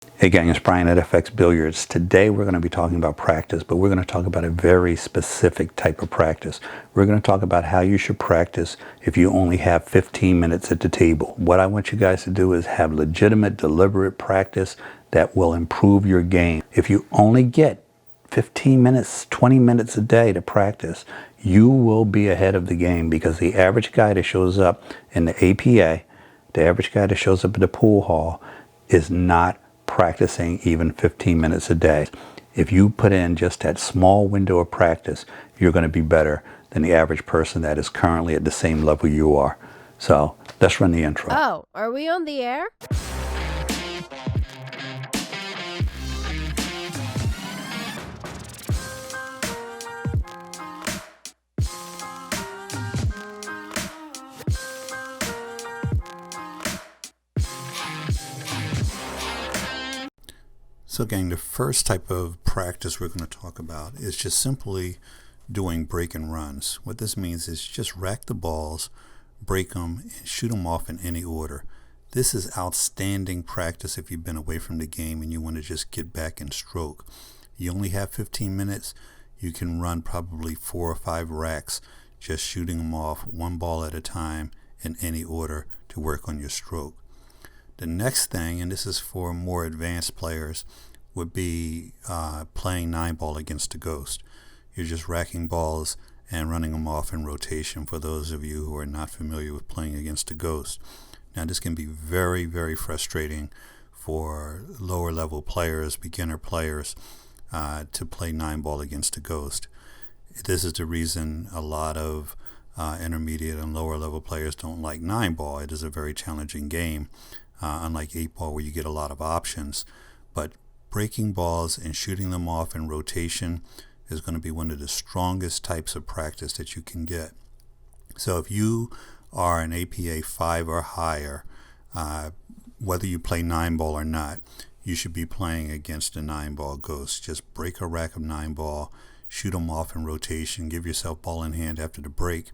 Hey gang, it's Bryan at FXBilliards. Today we're going to be talking about practice, but we're going to talk about a very specific type of practice. We're going to talk about how you should practice if you only have 15 minutes at the table. What I want you guys to do is have legitimate, deliberate practice that will improve your game. If you only get 15 minutes, 20 minutes a day to practice, you will be ahead of the game, because the average guy that shows up in the APA, the average guy that shows up at the pool hall is not practicing even 15 minutes a day. If you put in just that small window of practice, you're going to be better than the average person that is currently at the same level you are. So let's run the intro. Oh, are we on the air? So gang, the first type of practice we're going to talk about is just simply doing break and runs. What this means is just rack the balls, break them, and shoot them off in any order. This is outstanding practice if you've been away from the game and you want to just get back and stroke. You only have 15 minutes. You can run probably 4 or 5 racks, just shooting them off one ball at a time in any order to work on your stroke. The next thing, and this is for more advanced players, would be playing 9-ball against a ghost. You're just racking balls and running them off in rotation, for those of you who are not familiar with playing against a ghost. Now this can be very, very frustrating for lower level players, beginner players, to play 9-ball against a ghost. This is the reason a lot of intermediate and lower level players don't like 9-ball. It is a very challenging game, unlike 8-ball where you get a lot of options. But breaking balls and shooting them off in rotation is going to be one of the strongest types of practice that you can get. So if you are an APA 5 or higher, whether you play 9-ball or not, you should be playing against a 9-ball ghost. Just break a rack of 9-ball, shoot them off in rotation, give yourself ball in hand after the break,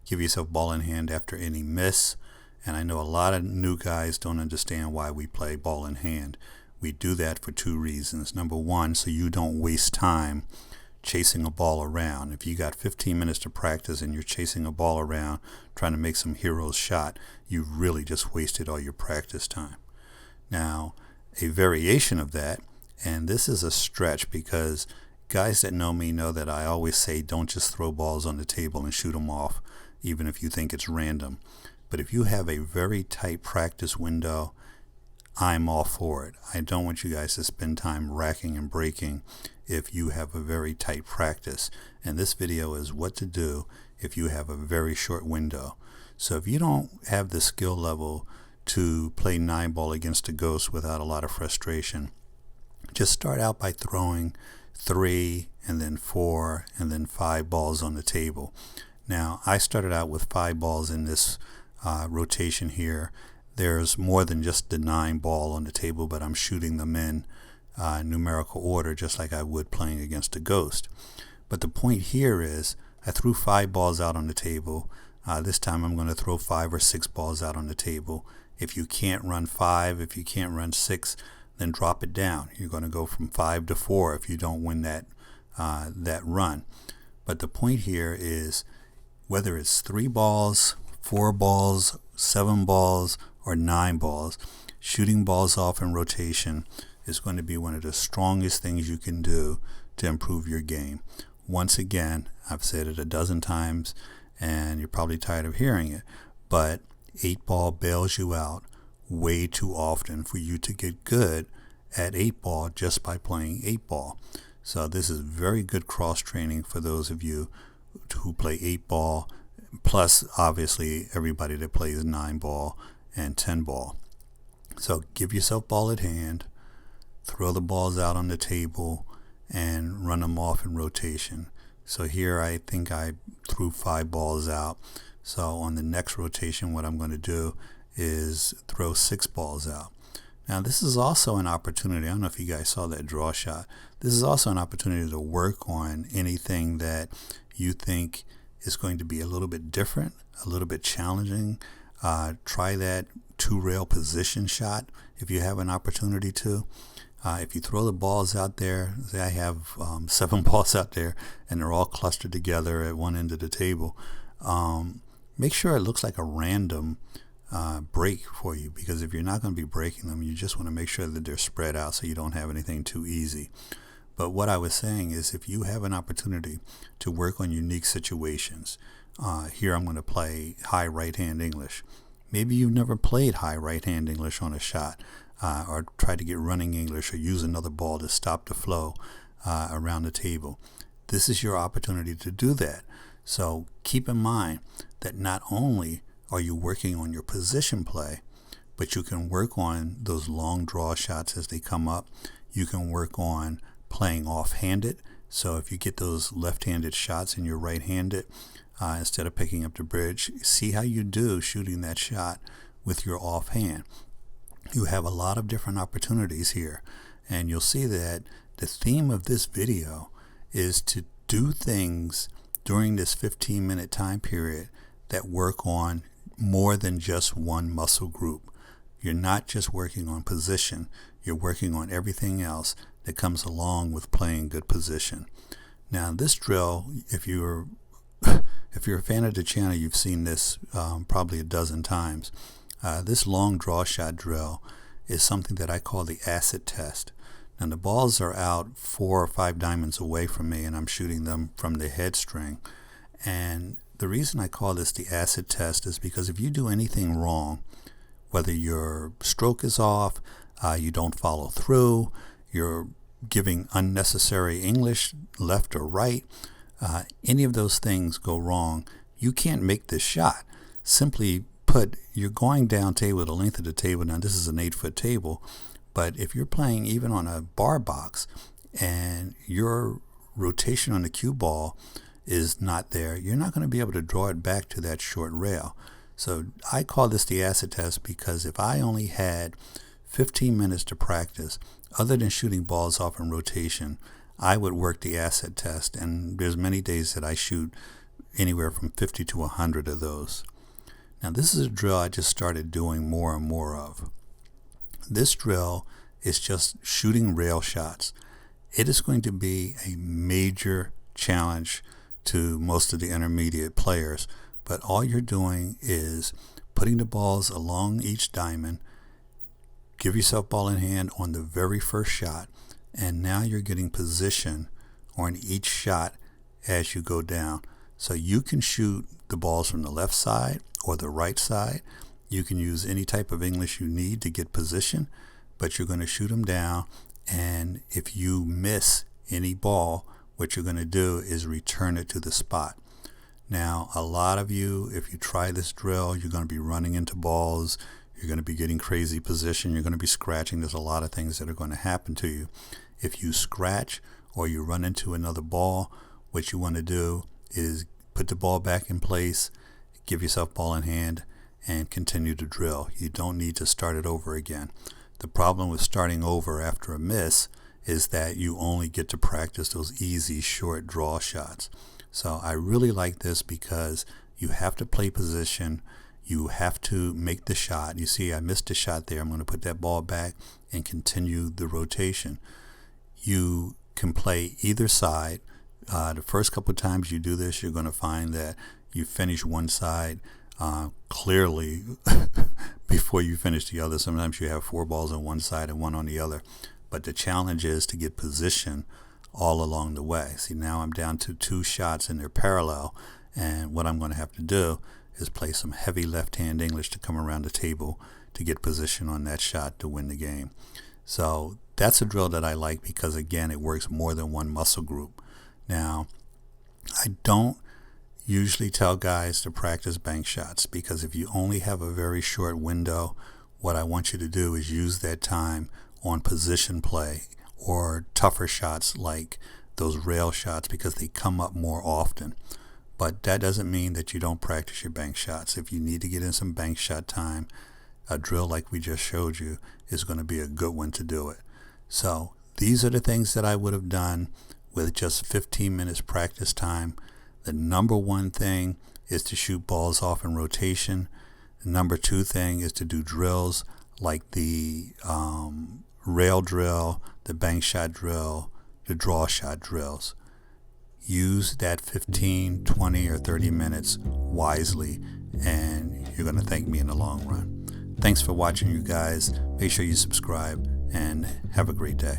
give yourself ball in hand after any miss. And I know a lot of new guys don't understand why we play ball in hand. We do that for 2 reasons. Number one, so you don't waste time chasing a ball around. If you got 15 minutes to practice and you're chasing a ball around trying to make some hero's shot, you really just wasted all your practice time. Now, a variation of that, and this is a stretch because guys that know me know that I always say don't just throw balls on the table and shoot them off, even if you think it's random. But if you have a very tight practice window, I'm all for it. I don't want you guys to spend time racking and breaking if you have a very tight practice. And this video is what to do if you have a very short window. So if you don't have the skill level to play 9-ball against a ghost without a lot of frustration, just start out by throwing 3 and then 4 and then 5 balls on the table. Now, I started out with 5 balls in this rotation here. There's more than just the 9-ball on the table, but I'm shooting them in numerical order just like I would playing against a ghost. But the point here is I threw 5 balls out on the table. This time I'm going to throw 5 or 6 balls out on the table. If you can't run 5, if you can't run 6, then drop it down. You're going to go from 5 to 4 if you don't win that run. But the point here is whether it's 3 balls, 4 balls, 7 balls, or 9 balls, shooting balls off in rotation is going to be one of the strongest things you can do to improve your game. Once again, I've said it a dozen times and you're probably tired of hearing it, but 8-ball bails you out way too often for you to get good at 8-ball just by playing 8-ball. So this is very good cross training for those of you who play 8-ball, plus obviously everybody that plays 9-ball and 10-ball. So give yourself ball at hand, throw the balls out on the table, and run them off in rotation. So here I think I threw 5 balls out. So on the next rotation what I'm going to do is throw 6 balls out. Now this is also an opportunity, I don't know if you guys saw that draw shot, this is also an opportunity to work on anything that you think is going to be a little bit different, a little bit challenging. Try that 2-rail position shot if you have an opportunity to. If you throw the balls out there, say I have 7 balls out there and they're all clustered together at one end of the table, make sure it looks like a random break for you, because if you're not going to be breaking them, you just want to make sure that they're spread out so you don't have anything too easy. But what I was saying is, if you have an opportunity to work on unique situations, here I'm going to play high right hand English. Maybe you've never played high right hand English on a shot, or tried to get running English, or use another ball to stop the flow around the table. This is your opportunity to do that. So keep in mind that not only are you working on your position play, but you can work on those long draw shots as they come up. You can work on playing off-handed. So if you get those left-handed shots and you're right-handed, instead of picking up the bridge, see how you do shooting that shot with your offhand. You have a lot of different opportunities here, and you'll see that the theme of this video is to do things during this 15-minute time period that work on more than just one muscle group. You're not just working on position, you're working on everything else that comes along with playing good position. Now this drill, if you're a fan of the channel, you've seen this probably a dozen times. This long draw shot drill is something that I call the acid test. Now the balls are out 4 or 5 diamonds away from me, and I'm shooting them from the head string. And the reason I call this the acid test is because if you do anything wrong, whether your stroke is off, you don't follow through, you're giving unnecessary English left or right, any of those things go wrong, you can't make this shot. Simply put, you're going down table the length of the table. Now this is an 8-foot table, but if you're playing even on a bar box and your rotation on the cue ball is not there, you're not going to be able to draw it back to that short rail. So I call this the acid test because if I only had 15 minutes to practice, other than shooting balls off in rotation, I would work the acid test, and there's many days that I shoot anywhere from 50 to 100 of those. Now this is a drill I just started doing more and more of. This drill is just shooting rail shots. It is going to be a major challenge to most of the intermediate players, but all you're doing is putting the balls along each diamond, give yourself ball in hand on the very first shot, and now you're getting position on each shot as you go down. So you can shoot the balls from the left side or the right side. You can use any type of English you need to get position, but you're going to shoot them down, and if you miss any ball, what you're going to do is return it to the spot. Now, a lot of you, if you try this drill, you're going to be running into balls, you're going to be getting crazy position, you're going to be scratching. There's a lot of things that are going to happen to you. If you scratch or you run into another ball, what you want to do is put the ball back in place, give yourself ball in hand, and continue to drill. You don't need to start it over again. The problem with starting over after a miss is that you only get to practice those easy short draw shots. So I really like this because you have to play position, you have to make the shot. You see I missed a shot there. I'm going to put that ball back and continue the rotation. You can play either side. The first couple of times you do this, you're going to find that you finish one side clearly before you finish the other. Sometimes you have 4 balls on one side and 1 on the other. But the challenge is to get position all along the way. See, now I'm down to 2 shots and they're parallel, and what I'm going to have to do is play some heavy left-hand English to come around the table to get position on that shot to win the game. So that's a drill that I like because, again, it works more than one muscle group. Now, I don't usually tell guys to practice bank shots because if you only have a very short window, what I want you to do is use that time on position play or tougher shots like those rail shots because they come up more often. But that doesn't mean that you don't practice your bank shots. If you need to get in some bank shot time, a drill like we just showed you is going to be a good one to do it. So these are the things that I would have done with just 15 minutes practice time. The number one thing is to shoot balls off in rotation. The number 2 thing is to do drills like the rail drill, the bank shot drill, the draw shot drills. Use that 15, 20, or 30 minutes wisely, and you're going to thank me in the long run. Thanks for watching, you guys. Make sure you subscribe, and have a great day.